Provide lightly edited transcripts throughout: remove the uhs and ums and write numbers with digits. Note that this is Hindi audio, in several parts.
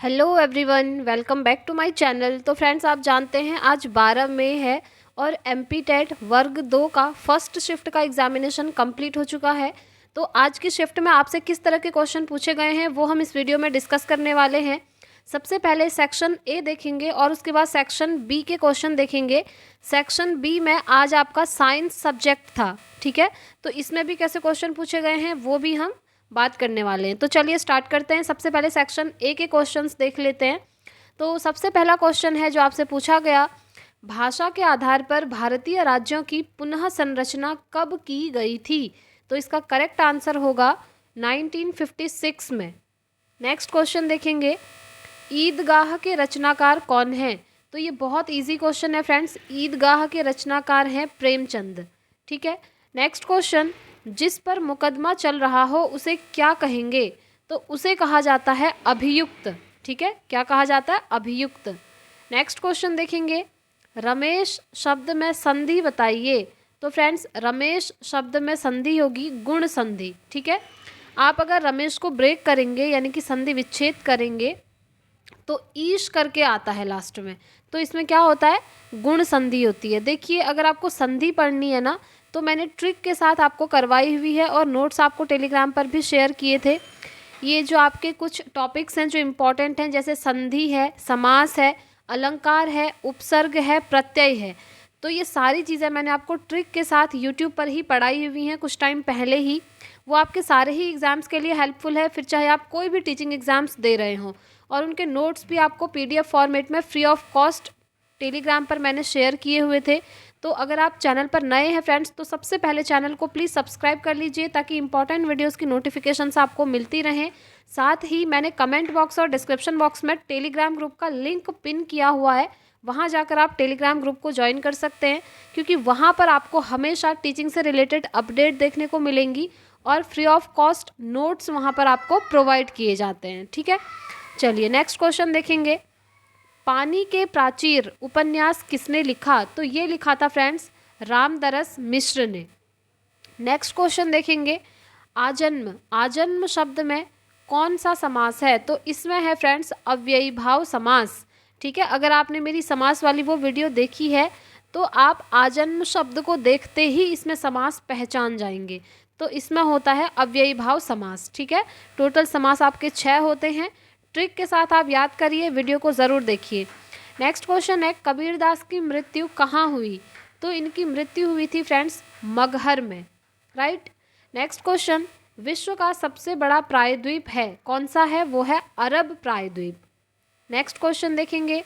Hello everyone, welcome back to my channel. तो फ्रेंड्स, आप जानते हैं आज 12 मई है और एमपी टेट वर्ग 2 का फर्स्ट शिफ्ट का एग्जामिनेशन कंप्लीट हो चुका है। तो आज की शिफ्ट में आपसे किस तरह के क्वेश्चन पूछे गए हैं वो हम इस वीडियो में डिस्कस करने वाले हैं। सबसे पहले सेक्शन ए देखेंगे और उसके बाद सेक्शन बी के क्वेश्चन देखेंगे। सेक्शन बी में आज आपका साइंस सब्जेक्ट था, ठीक है। तो इसमें भी कैसे क्वेश्चन पूछे गए हैं वो भी हम बात करने वाले हैं। तो चलिए स्टार्ट करते हैं। सबसे पहले सेक्शन ए के क्वेश्चंस देख लेते हैं। तो सबसे पहला क्वेश्चन है जो आपसे पूछा गया, भाषा के आधार पर भारतीय राज्यों की पुनः संरचना कब की गई थी? तो इसका करेक्ट आंसर होगा 1956 में। नेक्स्ट क्वेश्चन देखेंगे, ईदगाह के रचनाकार कौन हैं? तो ये बहुत इजी क्वेश्चन है फ्रेंड्स। ईदगाह के रचनाकार हैं प्रेमचंद, ठीक है। नेक्स्ट क्वेश्चन, जिस पर मुकदमा चल रहा हो उसे क्या कहेंगे? तो उसे कहा जाता है अभियुक्त, ठीक है। क्या कहा जाता है? अभियुक्त। नेक्स्ट क्वेश्चन देखेंगे, रमेश शब्द में संधि बताइए। तो फ्रेंड्स, रमेश शब्द में संधि होगी गुण संधि, ठीक है। आप अगर रमेश को ब्रेक करेंगे यानी कि संधि विच्छेद करेंगे तो ईश करके आता है लास्ट में, तो इसमें क्या होता है? गुण संधि होती है। देखिए, अगर आपको संधि पढ़नी है ना तो मैंने ट्रिक के साथ आपको करवाई हुई है और नोट्स आपको टेलीग्राम पर भी शेयर किए थे। ये जो आपके कुछ टॉपिक्स हैं जो इम्पॉर्टेंट हैं, जैसे संधि है, समास है, अलंकार है, उपसर्ग है, प्रत्यय है, तो ये सारी चीज़ें मैंने आपको ट्रिक के साथ यूट्यूब पर ही पढ़ाई हुई हैं कुछ टाइम पहले ही। वो आपके सारे ही एग्ज़ाम्स के लिए हेल्पफुल है, फिर चाहे आप कोई भी टीचिंग एग्ज़ाम्स दे रहे हों। और उनके नोट्स भी आपको पीडीएफ फॉर्मेट में फ्री ऑफ कॉस्ट टेलीग्राम पर मैंने शेयर किए हुए थे। तो अगर आप चैनल पर नए हैं फ्रेंड्स, तो सबसे पहले चैनल को प्लीज़ सब्सक्राइब कर लीजिए ताकि इंपॉर्टेंट वीडियोस की नोटिफिकेशंस आपको मिलती रहें। साथ ही मैंने कमेंट बॉक्स और डिस्क्रिप्शन बॉक्स में टेलीग्राम ग्रुप का लिंक पिन किया हुआ है, वहाँ जाकर आप टेलीग्राम ग्रुप को ज्वाइन कर सकते हैं, क्योंकि वहाँ पर आपको हमेशा टीचिंग से रिलेटेड अपडेट देखने को मिलेंगी और फ्री ऑफ कॉस्ट नोट्स वहाँ पर आपको प्रोवाइड किए जाते हैं, ठीक है। चलिए नेक्स्ट क्वेश्चन देखेंगे, पानी के प्राचीर उपन्यास किसने लिखा? तो ये लिखा था फ्रेंड्स रामदरस मिश्र ने। नेक्स्ट क्वेश्चन देखेंगे, आजन्म, आजन्म शब्द में कौन सा समास है? तो इसमें है फ्रेंड्स अव्ययी भाव समास, ठीक है। अगर आपने मेरी समास वाली वो वीडियो देखी है तो आप आजन्म शब्द को देखते ही इसमें समास पहचान जाएंगे। तो इसमें होता है अव्ययी भाव समास, ठीक है। टोटल समास आपके 6 होते हैं। ट्रिक के साथ आप याद करिए, वीडियो को ज़रूर देखिए। नेक्स्ट क्वेश्चन है, कबीरदास की मृत्यु कहाँ हुई? तो इनकी मृत्यु हुई थी फ्रेंड्स मगहर में, राइट। नेक्स्ट क्वेश्चन, विश्व का सबसे बड़ा प्रायद्वीप है, कौन सा है? वो है अरब प्रायद्वीप। नेक्स्ट क्वेश्चन देखेंगे,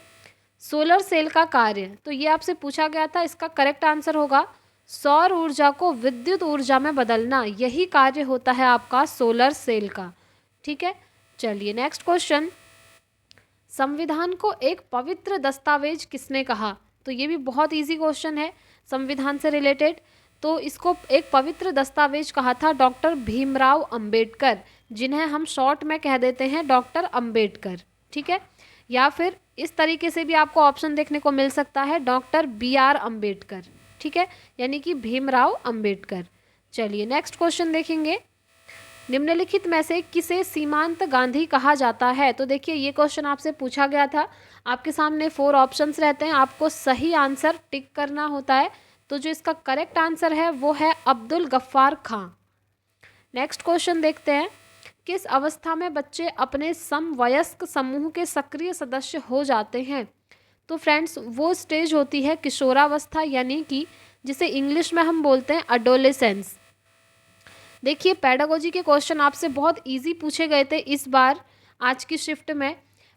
सोलर सेल का कार्य, तो ये आपसे पूछा गया था, इसका करेक्ट आंसर होगा सौर ऊर्जा को विद्युत ऊर्जा में बदलना, यही कार्य होता है आपका सोलर सेल का, ठीक है। चलिए नेक्स्ट क्वेश्चन, संविधान को एक पवित्र दस्तावेज किसने कहा? तो ये भी बहुत इजी क्वेश्चन है संविधान से रिलेटेड। तो इसको एक पवित्र दस्तावेज कहा था डॉक्टर भीमराव अंबेडकर, जिन्हें हम शॉर्ट में कह देते हैं डॉक्टर अंबेडकर, ठीक है। या फिर इस तरीके से भी आपको ऑप्शन देखने को मिल सकता है डॉक्टर BR अंबेडकर, ठीक है, यानी कि भीमराव अंबेडकर। चलिए नेक्स्ट क्वेश्चन देखेंगे, निम्नलिखित में से किसे सीमांत गांधी कहा जाता है? तो देखिए, ये क्वेश्चन आपसे पूछा गया था। आपके सामने 4 ऑप्शंस रहते हैं, आपको सही आंसर टिक करना होता है। तो जो इसका करेक्ट आंसर है वो है अब्दुल गफ्फार खां। नेक्स्ट क्वेश्चन देखते हैं, किस अवस्था में बच्चे अपने समवयस्क समूह के सक्रिय सदस्य हो जाते हैं? तो फ्रेंड्स, वो स्टेज होती है किशोरावस्था, यानी कि जिसे इंग्लिश में हम बोलते हैं अडोलेसेंस। देखिए, पेडागोजी के क्वेश्चन आपसे बहुत इजी पूछे गए थे इस बार आज की शिफ्ट में।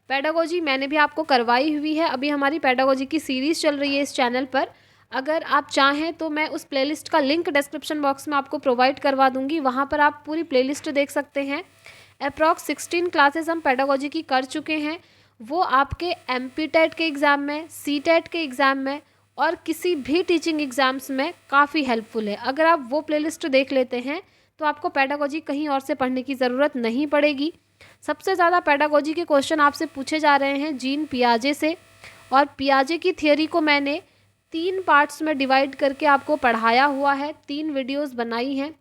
पेडागोजी मैंने भी आपको करवाई हुई है, अभी हमारी पेडागोजी की सीरीज़ चल रही है इस चैनल पर। अगर आप चाहें तो मैं उस प्लेलिस्ट का लिंक डिस्क्रिप्शन बॉक्स में आपको प्रोवाइड करवा दूंगी, वहाँ पर आप पूरी प्लेलिस्ट देख सकते हैं। अप्रॉक्स 16 क्लासेस हम पेडागोजी की कर चुके हैं। वो आपके MP टेट के एग्ज़ाम में, CTET के एग्ज़ाम में और किसी भी टीचिंग एग्ज़ाम्स में काफ़ी हेल्पफुल है। अगर आप वो प्लेलिस्ट देख लेते हैं तो आपको पेडागोजी कहीं और से पढ़ने की ज़रूरत नहीं पड़ेगी। सबसे ज़्यादा पेडागोजी के क्वेश्चन आपसे पूछे जा रहे हैं जीन पियाजे से, और पियाजे की थियोरी को मैंने 3 पार्ट्स में डिवाइड करके आपको पढ़ाया हुआ है, 3 वीडियोस बनाई हैं,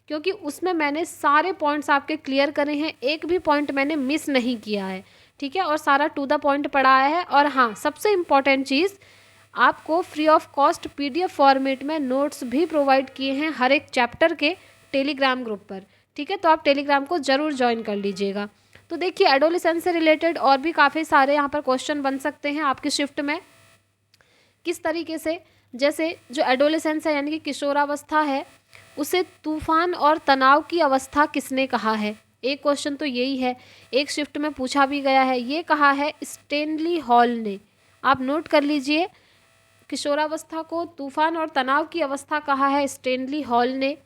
क्योंकि उसमें मैंने सारे पॉइंट्स आपके क्लियर करे हैं, एक भी पॉइंट मैंने मिस नहीं किया है, ठीक है, और सारा टू द पॉइंट पढ़ाया है। और हाँ, सबसे इम्पॉर्टेंट चीज़, आपको free of cost PDF format में नोट्स भी प्रोवाइड किए हैं हर एक चैप्टर के टेलीग्राम ग्रुप पर। ठीक है, तो आप टेलीग्राम को ज़रूर ज्वाइन कर लीजिएगा। तो देखिए, एडोलेसेंस से रिलेटेड और भी काफ़ी सारे यहाँ पर क्वेश्चन बन सकते हैं आपकी शिफ्ट में। किस तरीके से, जैसे जो एडोलेसेंस है यानी कि किशोरावस्था है, उसे तूफान और तनाव की अवस्था किसने कहा है? एक क्वेश्चन तो यही है, एक शिफ्ट में पूछा भी गया है। ये कहा है स्टेनली हॉल ने, आप नोट कर लीजिए। किशोरावस्था को तूफान और तनाव की अवस्था कहा है स्टेनली हॉल ने।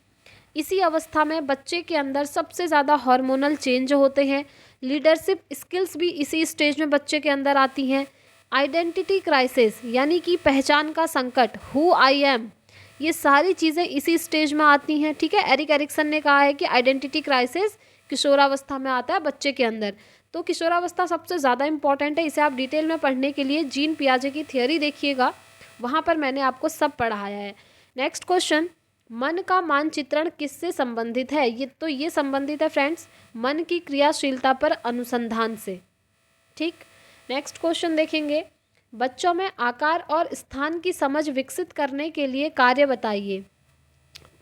इसी अवस्था में बच्चे के अंदर सबसे ज़्यादा हार्मोनल चेंज होते हैं। लीडरशिप स्किल्स भी इसी स्टेज में बच्चे के अंदर आती हैं। आइडेंटिटी क्राइसिस यानी कि पहचान का संकट, हु आई एम, ये सारी चीज़ें इसी स्टेज में आती हैं। ठीक है, एरिक एरिक्सन ने कहा है कि आइडेंटिटी क्राइसिस किशोरावस्था में आता है बच्चे के अंदर। तो किशोरावस्था सबसे ज़्यादा इंपॉर्टेंट है। इसे आप डिटेल में पढ़ने के लिए जीन पियाजे की थियोरी देखिएगा, वहाँ पर मैंने आपको सब पढ़ाया है। नेक्स्ट क्वेश्चन, मन का मानचित्रण किससे संबंधित है? ये संबंधित है फ्रेंड्स मन की क्रियाशीलता पर अनुसंधान से। ठीक, नेक्स्ट क्वेश्चन देखेंगे, बच्चों में आकार और स्थान की समझ विकसित करने के लिए कार्य बताइए।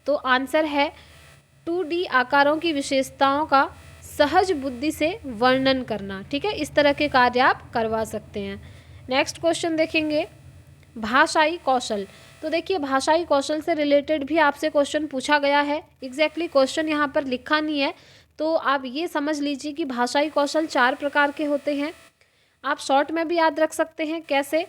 तो आंसर है 2D आकारों की विशेषताओं का सहज बुद्धि से वर्णन करना। ठीक है, इस तरह के कार्य आप करवा सकते हैं। नेक्स्ट क्वेश्चन देखेंगे, भाषाई कौशल। तो देखिए, भाषाई कौशल से रिलेटेड भी आपसे क्वेश्चन पूछा गया है। एग्जैक्टली क्वेश्चन यहाँ पर लिखा नहीं है, तो आप ये समझ लीजिए कि भाषाई कौशल 4 प्रकार के होते हैं। आप शॉर्ट में भी याद रख सकते हैं, कैसे?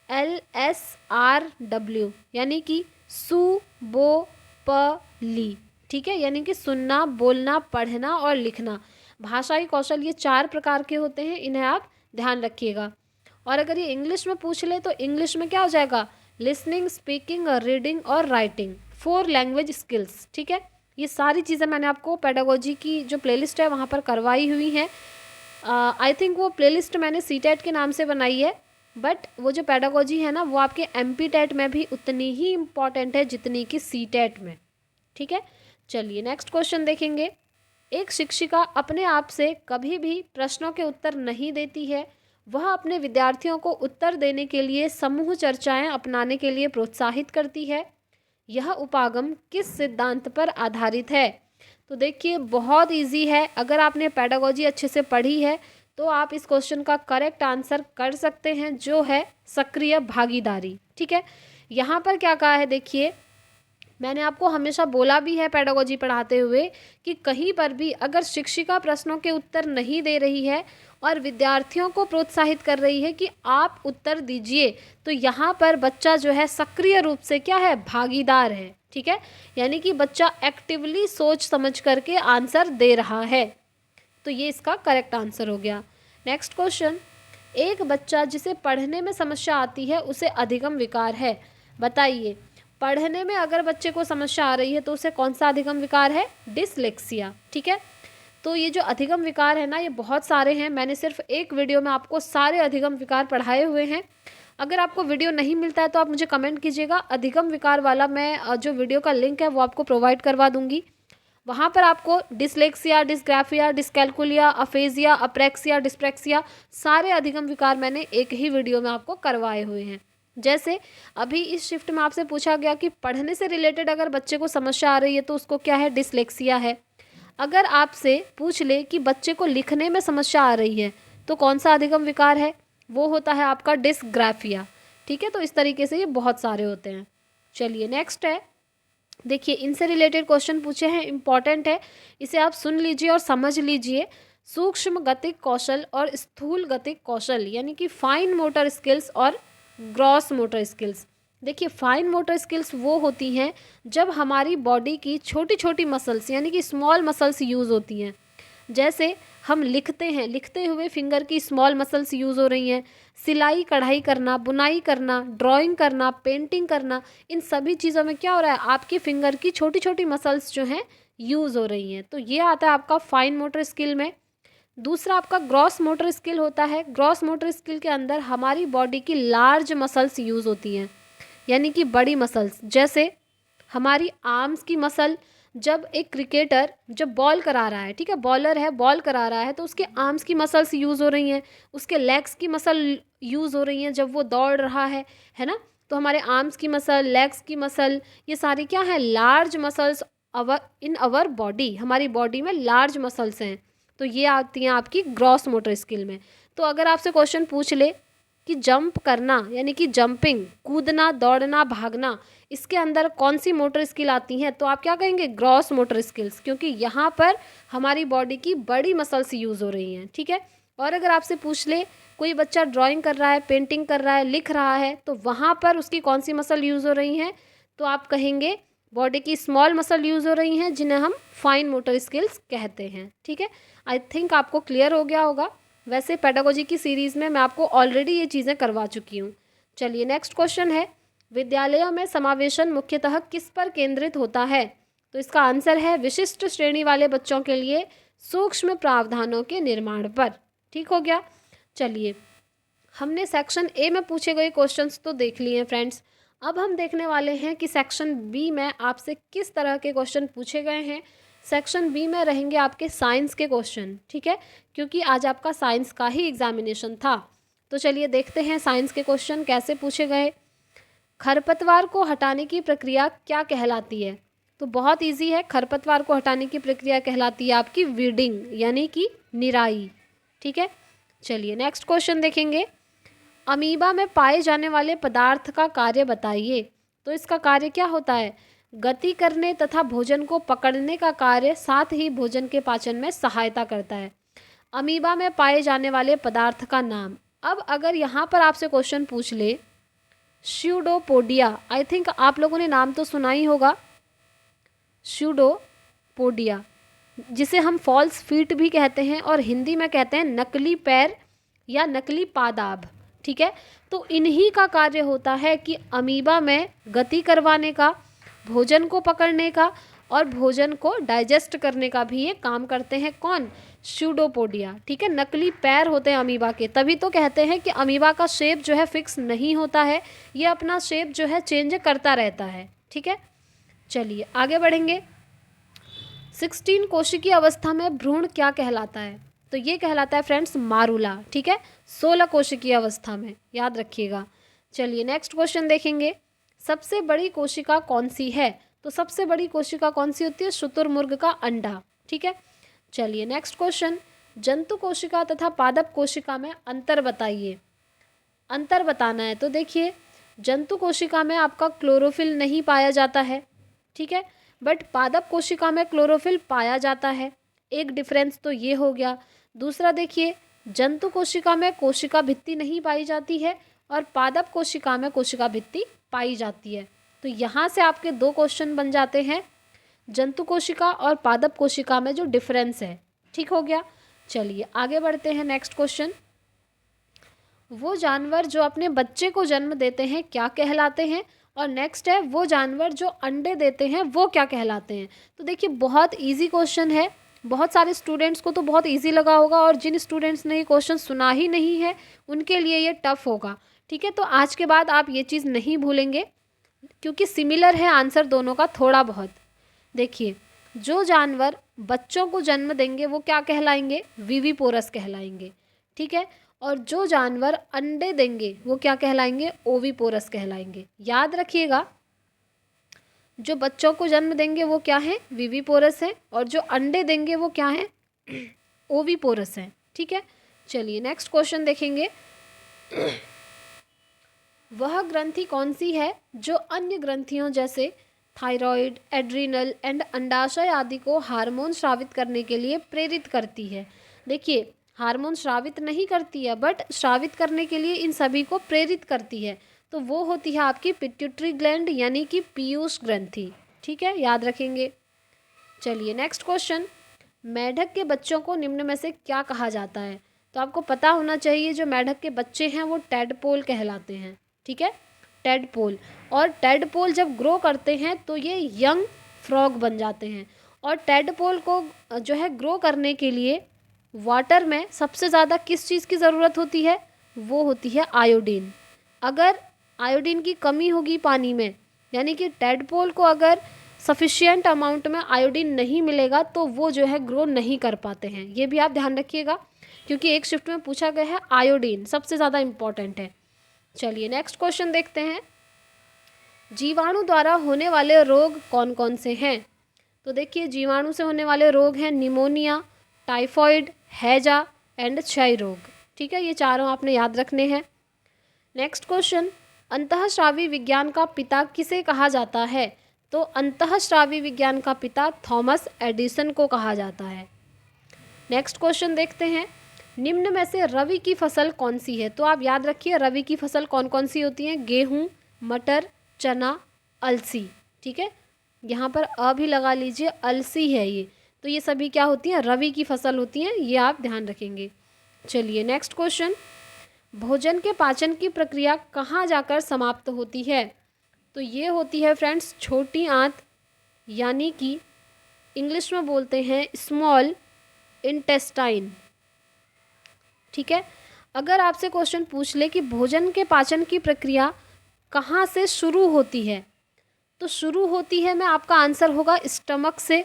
LSRW यानी कि सु बो प ली। ठीक है, यानी कि सुनना, बोलना, पढ़ना और लिखना। भाषाई कौशल ये 4 प्रकार के होते हैं, इन्हें आप ध्यान रखिएगा। और अगर ये इंग्लिश में पूछ ले तो इंग्लिश में क्या हो जाएगा? लिसनिंग, स्पीकिंग, रीडिंग और राइटिंग, 4 लैंग्वेज स्किल्स। ठीक है, ये सारी चीज़ें मैंने आपको पेडागोजी की जो प्लेलिस्ट है वहाँ पर करवाई हुई हैं। आई थिंक वो प्लेलिस्ट मैंने सीटेट के नाम से बनाई है, बट वो जो पेडागोजी है ना, वो आपके एमपीटेट में भी उतनी ही इम्पॉर्टेंट है जितनी कि सीटेट में। ठीक है, चलिए नेक्स्ट क्वेश्चन देखेंगे। एक शिक्षिका अपने आप से कभी भी प्रश्नों के उत्तर नहीं देती है, वह अपने विद्यार्थियों को उत्तर देने के लिए समूह चर्चाएं अपनाने के लिए प्रोत्साहित करती है। यह उपागम किस सिद्धांत पर आधारित है? तो देखिए, बहुत इजी है। अगर आपने पेडागोजी अच्छे से पढ़ी है तो आप इस क्वेश्चन का करेक्ट आंसर कर सकते हैं, जो है सक्रिय भागीदारी। ठीक है, यहाँ पर क्या कहा है, देखिए मैंने आपको हमेशा बोला भी है पेडागोजी पढ़ाते हुए कि कहीं पर भी अगर शिक्षिका प्रश्नों के उत्तर नहीं दे रही है और विद्यार्थियों को प्रोत्साहित कर रही है कि आप उत्तर दीजिए, तो यहाँ पर बच्चा जो है सक्रिय रूप से क्या है, भागीदार है। ठीक है, यानी कि बच्चा एक्टिवली सोच समझ करके आंसर दे रहा है। तो ये इसका करेक्ट आंसर हो गया। नेक्स्ट क्वेश्चन, एक बच्चा जिसे पढ़ने में समस्या आती है उसे अधिगम विकार है, बताइए। पढ़ने में अगर बच्चे को समस्या आ रही है तो उसे कौन सा अधिगम विकार है? डिसलेक्सिया। ठीक है, तो ये जो अधिगम विकार है ना, ये बहुत सारे हैं। मैंने सिर्फ एक वीडियो में आपको सारे अधिगम विकार पढ़ाए हुए हैं। अगर आपको वीडियो नहीं मिलता है तो आप मुझे कमेंट कीजिएगा, अधिगम विकार वाला मैं जो वीडियो का लिंक है वो आपको प्रोवाइड करवा दूंगी। वहाँ पर आपको dyslexia, dysgraphia, dyscalculia, aphasia, apraxia, dyspraxia, सारे अधिगम विकार मैंने एक ही वीडियो में आपको करवाए हुए हैं। जैसे अभी इस शिफ्ट में आपसे पूछा गया कि पढ़ने से रिलेटेड अगर बच्चे को समस्या आ रही है तो उसको क्या है, डिसलेक्सिया है। अगर आपसे पूछ ले कि बच्चे को लिखने में समस्या आ रही है तो कौन सा अधिगम विकार है, वो होता है आपका डिस्ग्राफिया। ठीक है, तो इस तरीके से ये बहुत सारे होते हैं। चलिए नेक्स्ट है, देखिए इनसे रिलेटेड क्वेश्चन पूछे हैं, इंपॉर्टेंट है, इसे आप सुन लीजिए और समझ लीजिए। सूक्ष्म गतिक कौशल और स्थूल गतिक कौशल यानी कि फाइन मोटर स्किल्स और ग्रॉस मोटर स्किल्स। देखिए, फाइन मोटर स्किल्स वो होती हैं जब हमारी बॉडी की छोटी छोटी मसल्स यानी कि स्मॉल मसल्स यूज़ होती हैं। जैसे हम लिखते हैं, लिखते हुए फिंगर की स्मॉल मसल्स यूज़ हो रही हैं। सिलाई कढ़ाई करना, बुनाई करना, ड्राइंग करना, पेंटिंग करना, इन सभी चीज़ों में क्या हो रहा है, आपकी फिंगर की छोटी छोटी मसल्स जो हैं यूज़ हो रही हैं। तो ये आता है आपका फाइन मोटर स्किल में। दूसरा आपका ग्रॉस मोटर स्किल होता है। ग्रॉस मोटर स्किल के अंदर हमारी बॉडी की लार्ज मसल्स यूज़ होती हैं, यानी कि बड़ी मसल्स। जैसे हमारी आर्म्स की मसल, जब एक क्रिकेटर जब बॉल करा रहा है, ठीक है, बॉलर है, बॉल करा रहा है, तो उसके आर्म्स की मसल्स यूज़ हो रही हैं, उसके लेग्स की मसल यूज़ हो रही हैं जब वो दौड़ रहा है ना। तो हमारे आर्म्स की मसल, लेग्स की मसल, ये सारी क्या है, large muscles in our body, हमारी बॉडी में लार्ज मसल्स हैं। तो ये आती हैं आपकी ग्रॉस मोटर स्किल में। तो अगर आपसे क्वेश्चन पूछ ले कि जंप करना यानी कि जंपिंग, कूदना, दौड़ना, भागना, इसके अंदर कौन सी मोटर स्किल आती हैं, तो आप क्या कहेंगे, ग्रॉस मोटर स्किल्स, क्योंकि यहाँ पर हमारी बॉडी की बड़ी मसल्स यूज़ हो रही हैं, ठीक है। और अगर आपसे पूछ ले कोई बच्चा ड्राइंग कर रहा है, पेंटिंग कर रहा है, लिख रहा है, तो वहाँ पर उसकी कौन सी मसल यूज़ हो रही हैं, तो आप कहेंगे बॉडी की स्मॉल मसल यूज़ हो रही हैं, जिन्हें हम फाइन मोटर स्किल्स कहते हैं, ठीक है। आई थिंक आपको क्लियर हो गया होगा। वैसे पेडागोजी की सीरीज़ में मैं आपको ऑलरेडी ये चीज़ें करवा चुकी हूँ। चलिए नेक्स्ट क्वेश्चन है, विद्यालयों में समावेशन मुख्यतः किस पर केंद्रित होता है, तो इसका आंसर है विशिष्ट श्रेणी वाले बच्चों के लिए सूक्ष्म प्रावधानों के निर्माण पर। ठीक हो गया। चलिए हमने सेक्शन ए में पूछे गए क्वेश्चंस तो देख लिए हैं फ्रेंड्स। अब हम देखने वाले हैं कि सेक्शन बी में आपसे किस तरह के क्वेश्चन पूछे गए हैं। सेक्शन बी में रहेंगे आपके साइंस के क्वेश्चन, ठीक है, क्योंकि आज आपका साइंस का ही एग्जामिनेशन था। तो चलिए देखते हैं साइंस के क्वेश्चन कैसे पूछे गए। खरपतवार को हटाने की प्रक्रिया क्या कहलाती है, तो बहुत इजी है। खरपतवार को हटाने की प्रक्रिया कहलाती है आपकी वीडिंग यानी कि निराई, ठीक है। चलिए नेक्स्ट क्वेश्चन देखेंगे, अमीबा में पाए जाने वाले पदार्थ का कार्य बताइए, तो इसका कार्य क्या होता है, गति करने तथा भोजन को पकड़ने का कार्य, साथ ही भोजन के पाचन में सहायता करता है। अमीबा में पाए जाने वाले पदार्थ का नाम। अब अगर यहाँ पर आपसे क्वेश्चन पूछ ले स्यूडोपोडिया, आई थिंक आप लोगों ने नाम तो सुना ही होगा, स्यूडोपोडिया, जिसे हम फॉल्स फीट भी कहते हैं और हिंदी में कहते हैं नकली पैर या नकली पादाब, ठीक है। तो इन्हीं का कार्य होता है कि अमीबा में गति करवाने का, भोजन को पकड़ने का और भोजन को डाइजेस्ट करने का भी ये काम करते हैं। कौन, स्यूडोपोडिया, ठीक है। नकली पैर होते हैं अमीबा के, तभी तो कहते हैं कि अमीबा का शेप जो है फिक्स नहीं होता है, ये अपना शेप जो है चेंज करता रहता है, ठीक है। चलिए आगे बढ़ेंगे। 16 कोशिकीय अवस्था में भ्रूण क्या कहलाता है, तो ये कहलाता है फ्रेंड्स मारूला, ठीक है। 16 कोशिकीय अवस्था में, याद रखिएगा। चलिए नेक्स्ट क्वेश्चन देखेंगे, सबसे बड़ी कोशिका कौन सी है, तो सबसे बड़ी कोशिका कौन सी होती है, शुतुरमुर्ग का अंडा, ठीक है। चलिए नेक्स्ट क्वेश्चन, जंतु कोशिका तथा पादप कोशिका में अंतर बताइए। अंतर बताना है तो देखिए, जंतु कोशिका में आपका क्लोरोफिल नहीं पाया जाता है, ठीक है, बट पादप कोशिका में क्लोरोफिल पाया जाता है। एक डिफरेंस तो ये हो गया। दूसरा देखिए, जंतु कोशिका में कोशिका भित्ति नहीं पाई जाती है और पादप कोशिका में कोशिका भित्ति पाई जाती है। तो यहाँ से आपके दो क्वेश्चन बन जाते हैं, जंतु कोशिका और पादप कोशिका में जो डिफरेंस है, ठीक हो गया। चलिए आगे बढ़ते हैं। नेक्स्ट क्वेश्चन, वो जानवर जो अपने बच्चे को जन्म देते हैं क्या कहलाते हैं, और नेक्स्ट है वो जानवर जो अंडे देते हैं वो क्या कहलाते हैं। तो देखिए बहुत इजी क्वेश्चन है, बहुत सारे स्टूडेंट्स को तो बहुत इजी लगा होगा और जिन स्टूडेंट्स ने ये क्वेश्चन सुना ही नहीं है उनके लिए ये टफ होगा, ठीक है। तो आज के बाद आप ये चीज़ नहीं भूलेंगे क्योंकि सिमिलर है आंसर दोनों का थोड़ा बहुत। देखिए, जो जानवर बच्चों को जन्म देंगे वो क्या कहलाएंगे, विविपोरस कहलाएंगे, ठीक है। और जो जानवर अंडे देंगे वो क्या कहलाएंगे, ओविपोरस कहलाएंगे। याद रखिएगा, जो बच्चों को जन्म देंगे वो क्या है, विविपोरस है, और जो अंडे देंगे वो क्या है, ओविपोरस है, ठीक है। चलिए नेक्स्ट क्वेश्चन देखेंगे, वह ग्रंथि कौन सी है जो अन्य ग्रंथियों जैसे थायराइड, एड्रिनल एंड अंडाशय आदि को हार्मोन स्रावित करने के लिए प्रेरित करती है। देखिए हार्मोन स्रावित नहीं करती है बट स्रावित करने के लिए इन सभी को प्रेरित करती है, तो वो होती है आपकी पिट्यूटरी ग्लैंड यानी कि पीयूष ग्रंथि, ठीक है, याद रखेंगे। चलिए नेक्स्ट क्वेश्चन, मेढक के बच्चों को निम्न में से क्या कहा जाता है, तो आपको पता होना चाहिए जो मेढक के बच्चे हैं वो टेडपोल कहलाते हैं, ठीक है, टेडपोल। और टेडपोल जब ग्रो करते हैं तो ये यंग फ्रॉग बन जाते हैं। और टेडपोल को जो है ग्रो करने के लिए वाटर में सबसे ज़्यादा किस चीज़ की ज़रूरत होती है, वो होती है आयोडीन। अगर आयोडीन की कमी होगी पानी में, यानी कि टेडपोल को अगर सफिशिएंट अमाउंट में आयोडीन नहीं मिलेगा तो वो जो है ग्रो नहीं कर पाते हैं। ये भी आप ध्यान रखिएगा, क्योंकि एक शिफ्ट में पूछा गया है आयोडीन सबसे ज़्यादा इम्पॉर्टेंट है। चलिए नेक्स्ट क्वेश्चन देखते हैं। जीवाणु द्वारा होने वाले रोग कौन कौन से हैं? तो देखिए, जीवाणु से होने वाले रोग हैं निमोनिया, टाइफॉइड, हैजा एंड क्षय रोग। ठीक है, ये चारों आपने याद रखने हैं। नेक्स्ट क्वेश्चन, अंतःस्रावी विज्ञान का पिता किसे कहा जाता है? तो अंतःस्रावी विज्ञान का पिता थॉमस एडिसन को कहा जाता है। नेक्स्ट क्वेश्चन देखते हैं। निम्न में से रवि की फसल कौन सी है? तो आप याद रखिए, रवि की फसल कौन कौन सी होती हैं? गेहूँ, मटर, चना, अलसी। ठीक है, यहाँ पर अ भी लगा लीजिए, अलसी है ये। तो ये सभी क्या होती हैं? रवि की फसल होती हैं, ये आप ध्यान रखेंगे। चलिए नेक्स्ट क्वेश्चन, भोजन के पाचन की प्रक्रिया कहाँ जाकर समाप्त होती है? तो ये होती है फ्रेंड्स छोटी आंत, यानी कि इंग्लिश में बोलते हैं स्मॉल इंटेस्टाइन। ठीक है, अगर आपसे क्वेश्चन पूछ ले कि भोजन के पाचन की प्रक्रिया कहाँ से शुरू होती है, तो शुरू होती है में आपका आंसर होगा स्टमक से।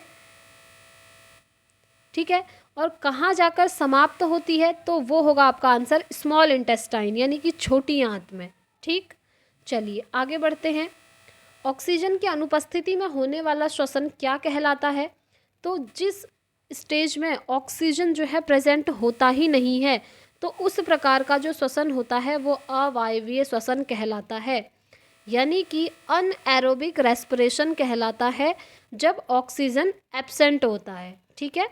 ठीक है, और कहाँ जाकर समाप्त होती है तो वो होगा आपका आंसर स्मॉल इंटेस्टाइन, यानी कि छोटी आंत में। ठीक, चलिए आगे बढ़ते हैं। ऑक्सीजन की अनुपस्थिति में होने वाला श्वसन क्या कहलाता है? तो जिस स्टेज में ऑक्सीजन जो है प्रेजेंट होता ही नहीं है, तो उस प्रकार का जो श्वसन होता है वो अवायवीय श्वसन कहलाता है, यानी कि अनएरोबिक रेस्पिरेशन कहलाता है जब ऑक्सीजन एब्सेंट होता है। ठीक है,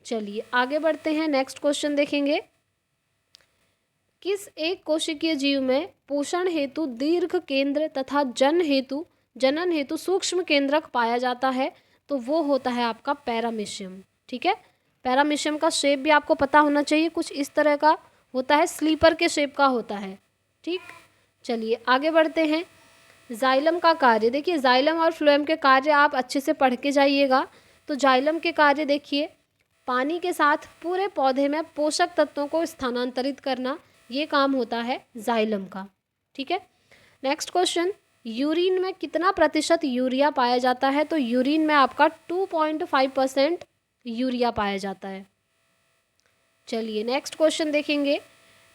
चलिए आगे बढ़ते हैं। नेक्स्ट क्वेश्चन देखेंगे। किस एक कोशिकीय जीव में पोषण हेतु दीर्घ केंद्र तथा जनन हेतु सूक्ष्म केंद्रक पाया जाता है? तो वो होता है आपका पैरामीशियम। ठीक है, पैरामीशियम का शेप भी आपको पता होना चाहिए, कुछ इस तरह का होता है, स्लीपर के शेप का होता है। ठीक, चलिए आगे बढ़ते हैं। जाइलम का कार्य देखिए, जाइलम और फ्लोएम के कार्य आप अच्छे से पढ़ के जाइएगा। तो जाइलम के कार्य देखिए, पानी के साथ पूरे पौधे में पोषक तत्वों को स्थानांतरित करना, ये काम होता है जाइलम का। ठीक है, नेक्स्ट क्वेश्चन, यूरिन में कितना प्रतिशत यूरिया पाया जाता है? तो यूरिन में आपका 2.5% यूरिया पाया जाता है। चलिए नेक्स्ट क्वेश्चन देखेंगे।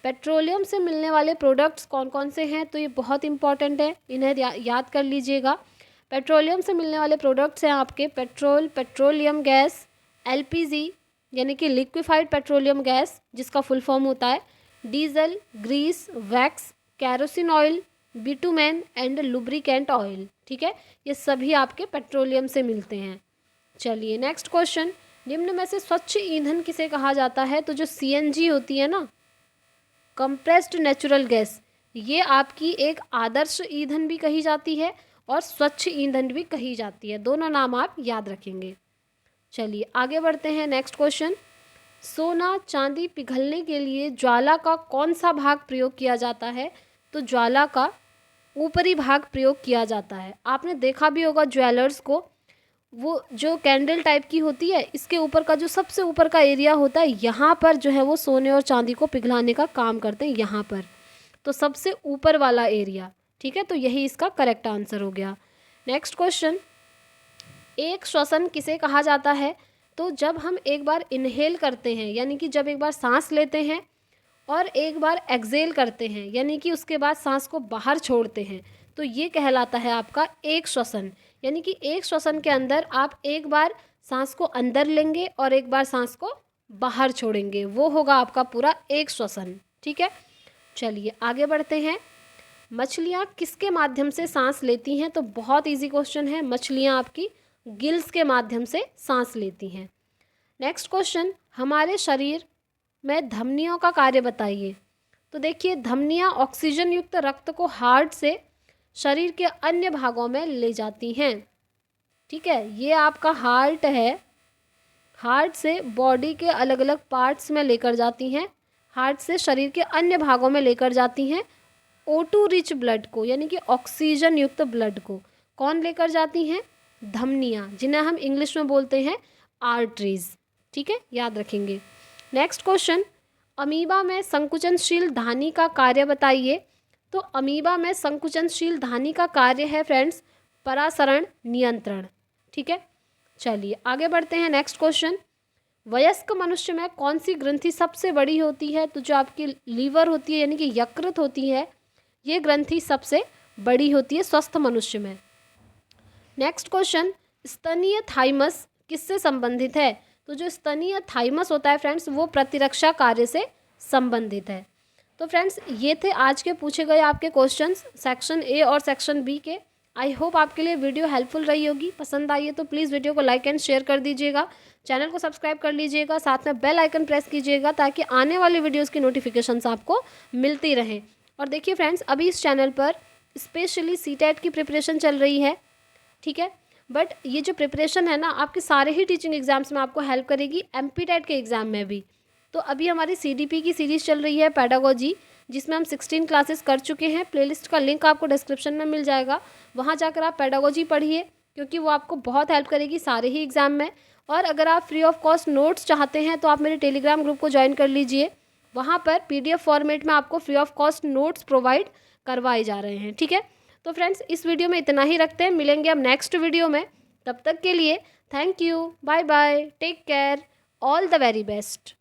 पेट्रोलियम से मिलने वाले प्रोडक्ट्स कौन कौन से हैं? तो ये बहुत इंपॉर्टेंट है, इन्हें याद कर लीजिएगा। पेट्रोलियम से मिलने वाले प्रोडक्ट्स हैं आपके पेट्रोल, पेट्रोलियम गैस, एलपीजी यानी कि लिक्विफाइड पेट्रोलियम गैस जिसका फुल फॉर्म होता है, diesel, grease, wax, kerosene oil, bitumen and lubricant oil. ठीक है, ये सभी आपके पेट्रोलियम से मिलते हैं। चलिए नेक्स्ट क्वेश्चन, निम्न में से स्वच्छ ईंधन किसे कहा जाता है? तो जो सीएनजी होती है ना, कंप्रेस्ड नेचुरल गैस, ये आपकी एक आदर्श ईंधन भी कही जाती है और स्वच्छ ईंधन भी कही जाती है, दोनों नाम आप याद रखेंगे। चलिए आगे बढ़ते हैं। नेक्स्ट क्वेश्चन, सोना चांदी पिघलने के लिए ज्वाला का कौन सा भाग प्रयोग किया जाता है? तो ज्वाला का ऊपरी भाग प्रयोग किया जाता है। आपने देखा भी होगा ज्वेलर्स को, वो जो कैंडल टाइप की होती है, इसके ऊपर का जो सबसे ऊपर का एरिया होता है, यहाँ पर जो है वो सोने और चांदी को पिघलाने का काम करते हैं, यहाँ पर। तो सबसे ऊपर वाला एरिया। ठीक है, तो यही इसका करेक्ट आंसर हो गया। नेक्स्ट क्वेश्चन, एक श्वसन किसे कहा जाता है? तो जब हम एक बार इनहेल करते हैं, यानी कि जब एक बार सांस लेते हैं और एक बार एक्सेल करते हैं, यानी कि उसके बाद सांस को बाहर छोड़ते हैं, तो ये कहलाता है आपका एक श्वसन। यानी कि एक श्वसन के अंदर आप एक बार सांस को अंदर लेंगे और एक बार सांस को बाहर छोड़ेंगे, वो होगा आपका पूरा एक श्वसन। ठीक है, चलिए आगे बढ़ते हैं। मछलियाँ किसके माध्यम से सांस लेती हैं? तो बहुत इजी क्वेश्चन है, मछलियाँ आपकी गिल्स के माध्यम से सांस लेती हैं। नेक्स्ट क्वेश्चन, हमारे शरीर में धमनियों का कार्य बताइए। तो देखिए, धमनियाँ ऑक्सीजन युक्त रक्त को हार्ट से शरीर के अन्य भागों में ले जाती हैं। ठीक है, ये आपका हार्ट है, हार्ट से बॉडी के अलग अलग पार्ट्स में लेकर जाती हैं, हार्ट से शरीर के अन्य भागों में लेकर जाती हैं O2 रिच ब्लड को, यानी कि ऑक्सीजन युक्त ब्लड को। कौन लेकर जाती हैं? धमनियाँ, जिन्हें हम इंग्लिश में बोलते हैं आर्टरीज। ठीक है, याद रखेंगे। नेक्स्ट क्वेश्चन, अमीबा में संकुचनशील धानी का कार्य बताइए। तो अमीबा में संकुचनशील धानी का कार्य है फ्रेंड्स परासरण नियंत्रण। ठीक है, चलिए आगे बढ़ते हैं। नेक्स्ट क्वेश्चन, वयस्क मनुष्य में कौन सी ग्रंथि सबसे बड़ी होती है? तो जो आपकी लीवर होती है यानी कि यकृत होती है, ये ग्रंथि सबसे बड़ी होती है स्वस्थ मनुष्य में। नेक्स्ट क्वेश्चन, स्तनीय थाइमस किससे संबंधित है? तो जो स्तनीय थाइमस होता है फ्रेंड्स, वो प्रतिरक्षा कार्य से संबंधित है। तो फ्रेंड्स ये थे आज के पूछे गए आपके क्वेश्चंस सेक्शन ए और सेक्शन बी के। आई होप आपके लिए वीडियो हेल्पफुल रही होगी। पसंद आई है तो प्लीज़ वीडियो को लाइक एंड शेयर कर दीजिएगा, चैनल को सब्सक्राइब कर लीजिएगा, साथ में बेल आइकन प्रेस कीजिएगा ताकि आने वाली वीडियोस की नोटिफिकेशंस आपको मिलती रहें। और देखिए फ्रेंड्स, अभी इस चैनल पर स्पेशली सीटेट की प्रिपरेशन चल रही है, ठीक है। बट ये जो प्रिपरेशन है ना, आपके सारे ही टीचिंग एग्जाम्स में आपको हेल्प करेगी, एमपीटेट के एग्ज़ाम में भी। तो अभी हमारी सीडीपी की सीरीज़ चल रही है पेडागोजी, जिसमें हम 16 क्लासेस कर चुके हैं। प्लेलिस्ट का लिंक आपको डिस्क्रिप्शन में मिल जाएगा, वहाँ जाकर आप पेडागोजी पढ़िए क्योंकि वो आपको बहुत हेल्प करेगी सारे ही एग्ज़ाम में। और अगर आप फ्री ऑफ कॉस्ट नोट्स चाहते हैं तो आप मेरे टेलीग्राम ग्रुप को ज्वाइन कर लीजिए, वहाँ पर पीडीएफ फॉर्मेट में आपको free of cost notes provide करवाए जा रहे हैं, ठीक है। तो फ्रेंड्स इस वीडियो में इतना ही रखते हैं, मिलेंगे हम नेक्स्ट वीडियो में। तब तक के लिए thank you, bye bye, take care, all the very best.